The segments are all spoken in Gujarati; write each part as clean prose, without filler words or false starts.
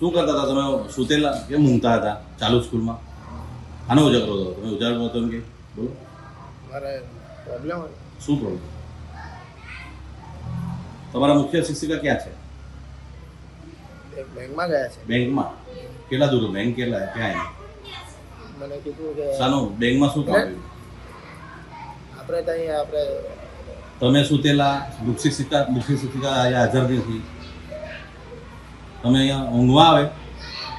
શું કરતા હતા તમે? સુતેલા કેમ ઊંઘતા હતા ચાલુ સ્કૂલમાં? આનો ઉજાગરો હતો? તમે ઉજાગરો હતો એમ કે બોલો. મારે પ્રોબ્લેમ શું પ્રોબ્લેમ? તમારા મુખ્ય શિક્ષિકા ક્યાં છે? બેંકમાં ગયા છે. બેંકમાં? કેટલા દૂર બેંક? કેટલા ક્યાં? મને કીધું કે શાનું બેંકમાં શું કામ આવ્યું? આપણે ત્યાં આપણે તમે સુતેલા, મુખ્ય શિક્ષિકા અહીંયા હાજર નથી. તમે અહીંયા ઊંઘવા આવે?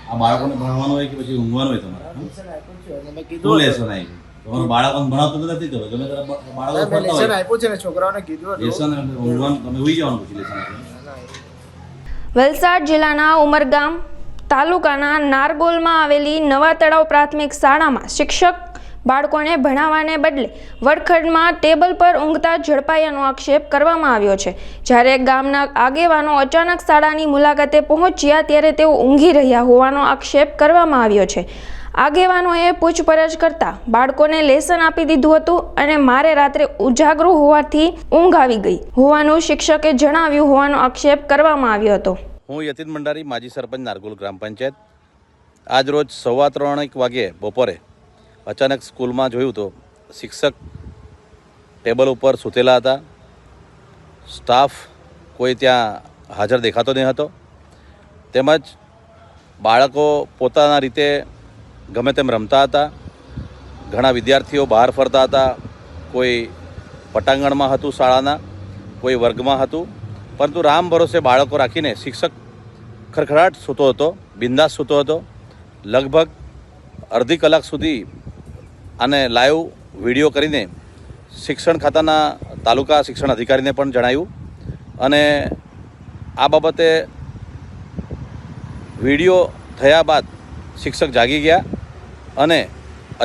આ બાળકોને ભણાવવાનું હોય કે પછી ઊંઘવાનું હોય તમારે? લેસન આપ્યું છે અને મેં શું કીધું લેસન આવ્યું? તમારું બાળકોને ભણાવતો તો નથી તમે? તમે બાળકો મેં ભણતા લેસન હોય આપ્યું છે ને છોકરાઓને કીધું હતું. લેસન એટલે ઊંઘવાનું, તમે ઉઈ જવાનું પછી લેસન એટલે. ના, વલસાડ જિલ્લાના ઉમરગામ તાલુકાના નારગોલમાં આવેલી નવા તળાવ પ્રાથમિક શાળામાં શિક્ષક બાળકોને ભણાવવાને બદલે વર્ગખંડમાં ટેબલ પર ઊંઘતા ઝડપાયાનો આક્ષેપ કરવામાં આવ્યો છે. જ્યારે ગામના આગેવાનો અચાનક શાળાની મુલાકાતે પહોંચ્યા ત્યારે તેઓ ઊંઘી રહ્યા હોવાનો આક્ષેપ કરવામાં આવ્યો છે. આગેવાનોએ પૂછપરછ કરતા બાળકોને લેસન આપી દીધું હતું અને મારે રાત્રે ઉજાગરો હોવાથી ઊંઘ આવી ગઈ હોવાનું શિક્ષકે જણાવ્યું હોવાનો આક્ષેપ કરવામાં આવ્યો હતો. હું યતીન મંડારી, માજી સરપંચ નારગોલ ગ્રામ પંચાયત. આજ રોજ 3:15 વાગ્યે બપોરે અચાનક સ્કૂલમાં જોયું તો શિક્ષક ટેબલ ઉપર સૂતેલા હતા. સ્ટાફ કોઈ ત્યાં હાજર દેખાતો નહીં હતો. તેમજ બાળકો પોતાના રીતે ગમે તેમ રમતા હતા. ઘણા વિદ્યાર્થીઓ બહાર ફરતા હતા. કોઈ પટાંગણમાં હતું શાળાના, કોઈ વર્ગમાં હતું. પરંતુ રામ ભરોસે બાળકો રાખીને શિક્ષક ખડખડાટ સૂતો હતો, બિંદાસ સૂતો હતો. લગભગ અડધી કલાક સુધી આને લાઈવ વિડીયો કરીને શિક્ષણ ખાતાના તાલુકા શિક્ષણ અધિકારીને પણ જણાવ્યું અને આ બાબતે વિડીયો થયા બાદ શિક્ષક જાગી ગયા અને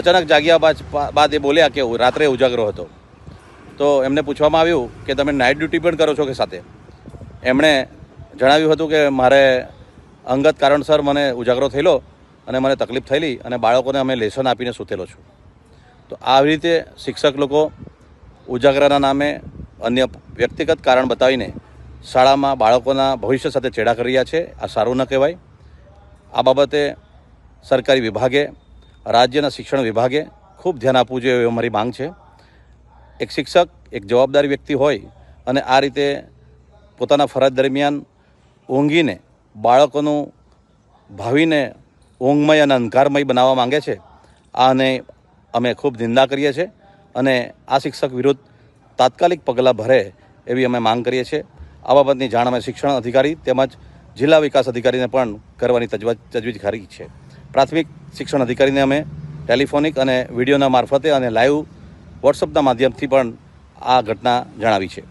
અચાનક જાગ્યા બાદ એ બોલ્યા કે રાત્રે ઉજાગરો હતો. તો એમને પૂછવામાં આવ્યું કે તમે નાઇટ ડ્યુટી પણ કરો છો કે સાથે? એમણે જણાવ્યું હતું કે મારે અંગત કારણસર મને ઉજાગરો થયેલો અને મને તકલીફ થયેલી અને બાળકોને અમે લેસન આપીને સૂતેલો છું. તો આવી રીતે શિક્ષક લોકો ઉજાગરાના નામે અન્ય વ્યક્તિગત કારણ બતાવીને શાળામાં બાળકોના ભવિષ્ય સાથે ચેડા કરી રહ્યા છે. આ સારું ન કહેવાય. આ બાબતે સરકારી વિભાગે, રાજ્યના શિક્ષણ વિભાગે ખૂબ ધ્યાન આપવું જોઈએ એવી અમારી માંગ છે. એક શિક્ષક એક જવાબદારી વ્યક્તિ હોય અને આ રીતે પોતાના ફરજ દરમિયાન ઊંઘીને બાળકોનું ભાવિને ઊંઘમય અને અંધકારમય બનાવવા માંગે છે. આને અમે ખૂબ નિંદા કરીએ છીએ અને આ શિક્ષક વિરુદ્ધ તાત્કાલિક પગલાં ભરે એવી અમે માંગ કરીએ છીએ. આ બાબતની જાણ અમે શિક્ષણ અધિકારી તેમજ જિલ્લા વિકાસ અધિકારીને પણ કરવાની તજવીજ કરી છે. પ્રાથમિક શિક્ષણ અધિકારીને અમે ટેલિફોનિક અને વિડીયોના મારફતે અને લાઈવ વોટ્સઅપના માધ્યમથી પણ આ ઘટના જણાવી છે.